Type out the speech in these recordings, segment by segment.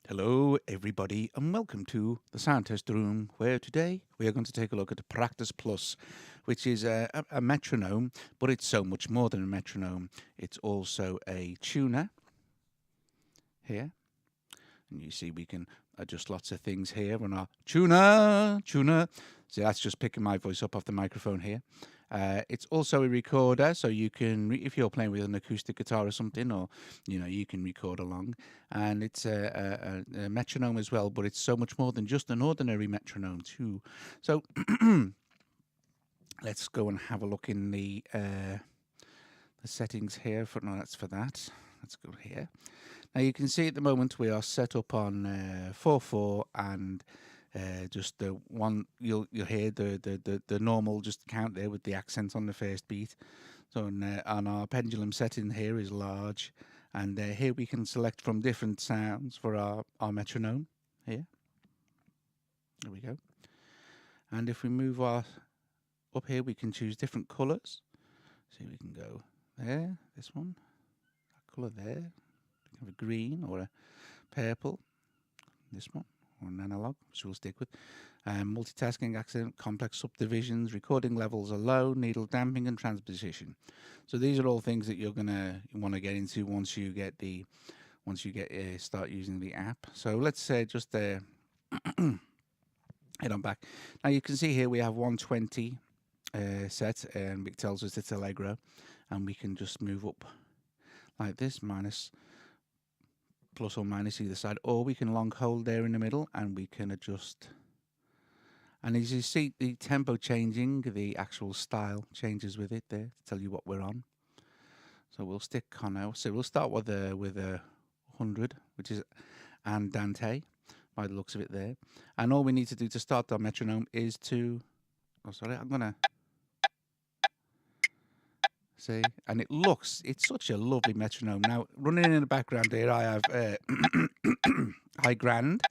Hello, everybody, and welcome to the Sound Test Room, where today we are going to take a look at the Practice Plus, which is a metronome, but it's so much more than a metronome. It's also a tuner here, and you see we can adjust lots of things here on our tuner. So that's just picking my voice up off the microphone here. It's also a recorder, so you can, if you're playing with an acoustic guitar or something, or you can record along. And it's a metronome as well, but it's so much more than just an ordinary metronome too. So let's go and have a look in the settings here. No, that's for that. Let's go here. Now you can see at the moment we are set up on 4/4 and. Just the one you'll hear the normal just count there with the accent on the first beat. So on our pendulum setting here is large, and here we can select from different sounds for our metronome here. There we go. And if we move up here, we can choose different colours. So we can go there, this one, that colour there. We can have a green or a purple. This one. Or an analog, which we'll stick with. Multitasking, accent, complex subdivisions, recording levels are low, needle damping, and transposition. So these are all things that you're gonna want to get into once you get start using the app. So let's just head on back. Now you can see here we have 120 set, and it tells us it's Allegro, and we can just move up like this, plus or minus either side, or we can long hold there in the middle and we can adjust. And as you see the tempo changing, the actual style changes with it there to tell you what we're on. So we'll stick on now. So we'll start with a 100, which is andante by the looks of it there. And all we need to do to start our metronome is to, I'm gonna see, and it's such a lovely metronome. Now, running in the background here, I have high grand.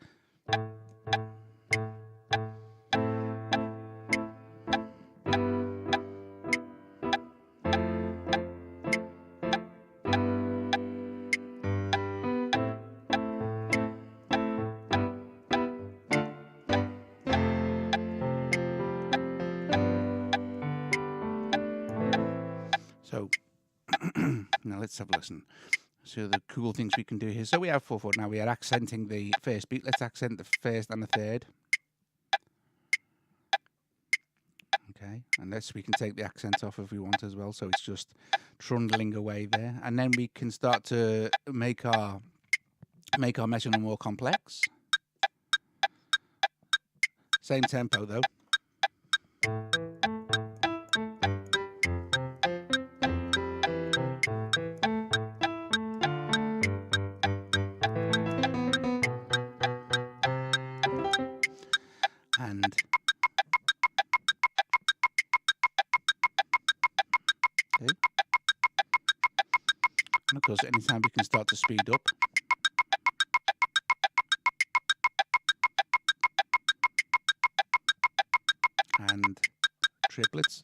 So now let's have a listen. So the cool things we can do here. So we have 4/4 now. We are accenting the first beat. Let's accent the first and the third. Okay, and we can take the accent off if we want as well. So it's just trundling away there, and then we can start to make our metronome more complex. Same tempo though. And okay. And of course, anytime we can start to speed up. And triplets.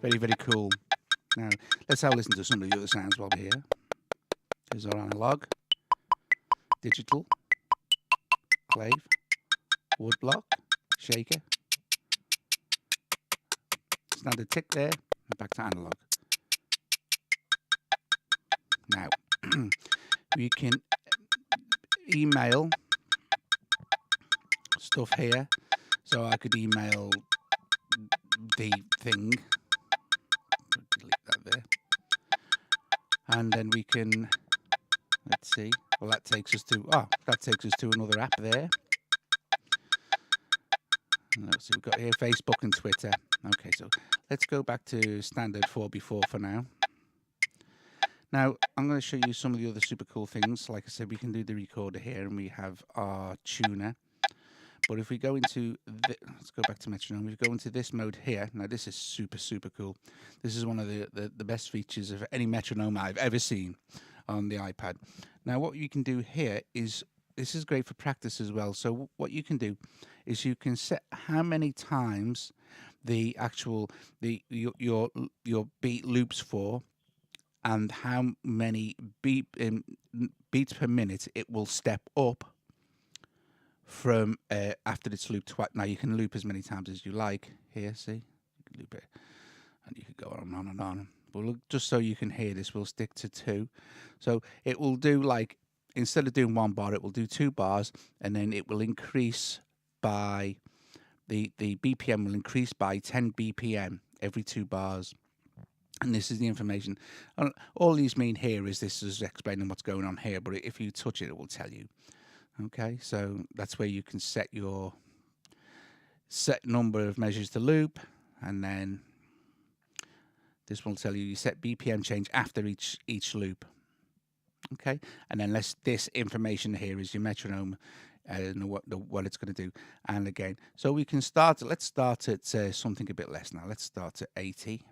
Very, very cool. Now, let's have a listen to some of the other sounds while we're here. Here's our analog, digital, clave, woodblock, shaker, standard tick there, and back to analog. Now, we can email stuff here. So I could email the thing. Delete that there. And then we can, let's see. Well, that takes us to another app there. And let's see, we've got here Facebook and Twitter. Okay, so let's go back to standard 4x4 for now. Now, I'm going to show you some of the other super cool things. Like I said, we can do the recorder here, and we have our tuner. But if we go into, let's go back to Metronome. We go into this mode here. Now, this is super, super cool. This is one of the best features of any metronome I've ever seen on the iPad. Now, what you can do here is, this is great for practice as well. So what you can do is you can set how many times the actual, your beat loops for, and how many beats per minute it will step up from after it's looped twice. Now you can loop as many times as you like. Here, see, you can loop it, and you can go on and on and on. But look, just so you can hear this, we'll stick to 2. So it will do, like, instead of doing 1 bar, it will do 2 bars, and then it will increase by the BPM will increase by 10 BPM every 2 bars. And this is the information. All these mean here is this is explaining what's going on here, but if you touch it, it will tell you. Okay, so that's where you can set your set number of measures to loop, and then this will tell you you set BPM change after each loop. Okay, and then this information here is your metronome and what it's going to do. And again, so we can start. Let's start at something a bit less now. Let's start at 80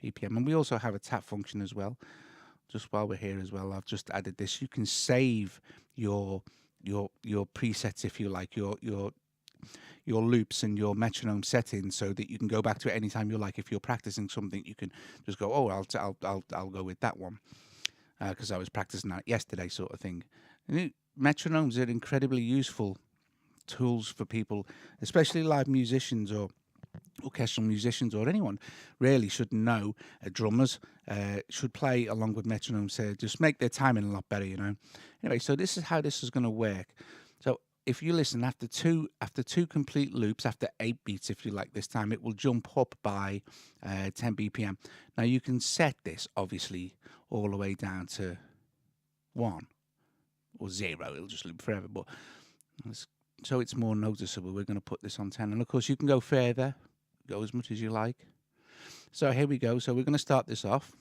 BPM, and we also have a tap function as well. Just while we're here as well, I've just added this. You can save your presets, if you like, your loops and your metronome settings, so that you can go back to it anytime you like. If you're practicing something, you can just go, oh, I'll go with that one because I was practicing that yesterday, sort of thing. And metronomes are incredibly useful tools for people, especially live musicians or orchestral musicians, or anyone really should know. Drummers should play along with metronomes to just make their timing a lot better, you know. Anyway, so this is how this is going to work. So if you listen after two complete loops, after 8 beats, if you like, this time it will jump up by 10 BPM. Now you can set this obviously all the way down to 1 or 0. It'll just loop forever, but so it's more noticeable, we're going to put this on 10, and of course you can go further, go as much as you like. So here we go. So we're going to start this off.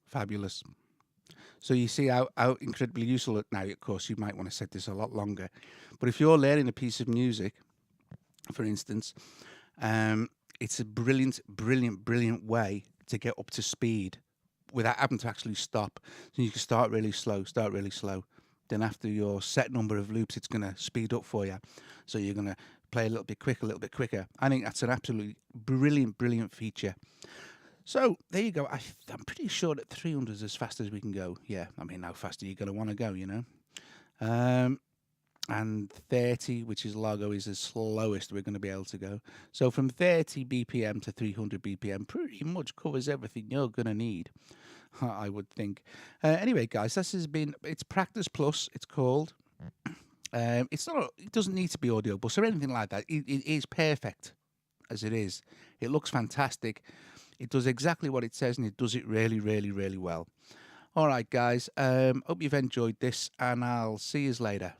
Fabulous. So you see how incredibly useful it now. Of course, you might want to set this a lot longer. But if you're learning a piece of music, for instance, it's a brilliant way to get up to speed without having to actually stop. So you can start really slow. Then after your set number of loops, it's going to speed up for you. So you're going to play a little bit quicker. I think that's an absolutely brilliant feature. So there you go. I'm pretty sure that 300 is as fast as we can go. Yeah, I mean, how fast are you going to want to go, you know? And 30, which is Largo, is the slowest we're going to be able to go. So from 30 BPM to 300 BPM pretty much covers everything you're going to need, I would think. Anyway, guys, this has been, it's Practice Plus, it's called. It's not, it doesn't need to be audio bus or anything like that. It is perfect as it is. It looks fantastic. It does exactly what it says, and it does it really well. All right, guys. Hope you've enjoyed this, and I'll see you later.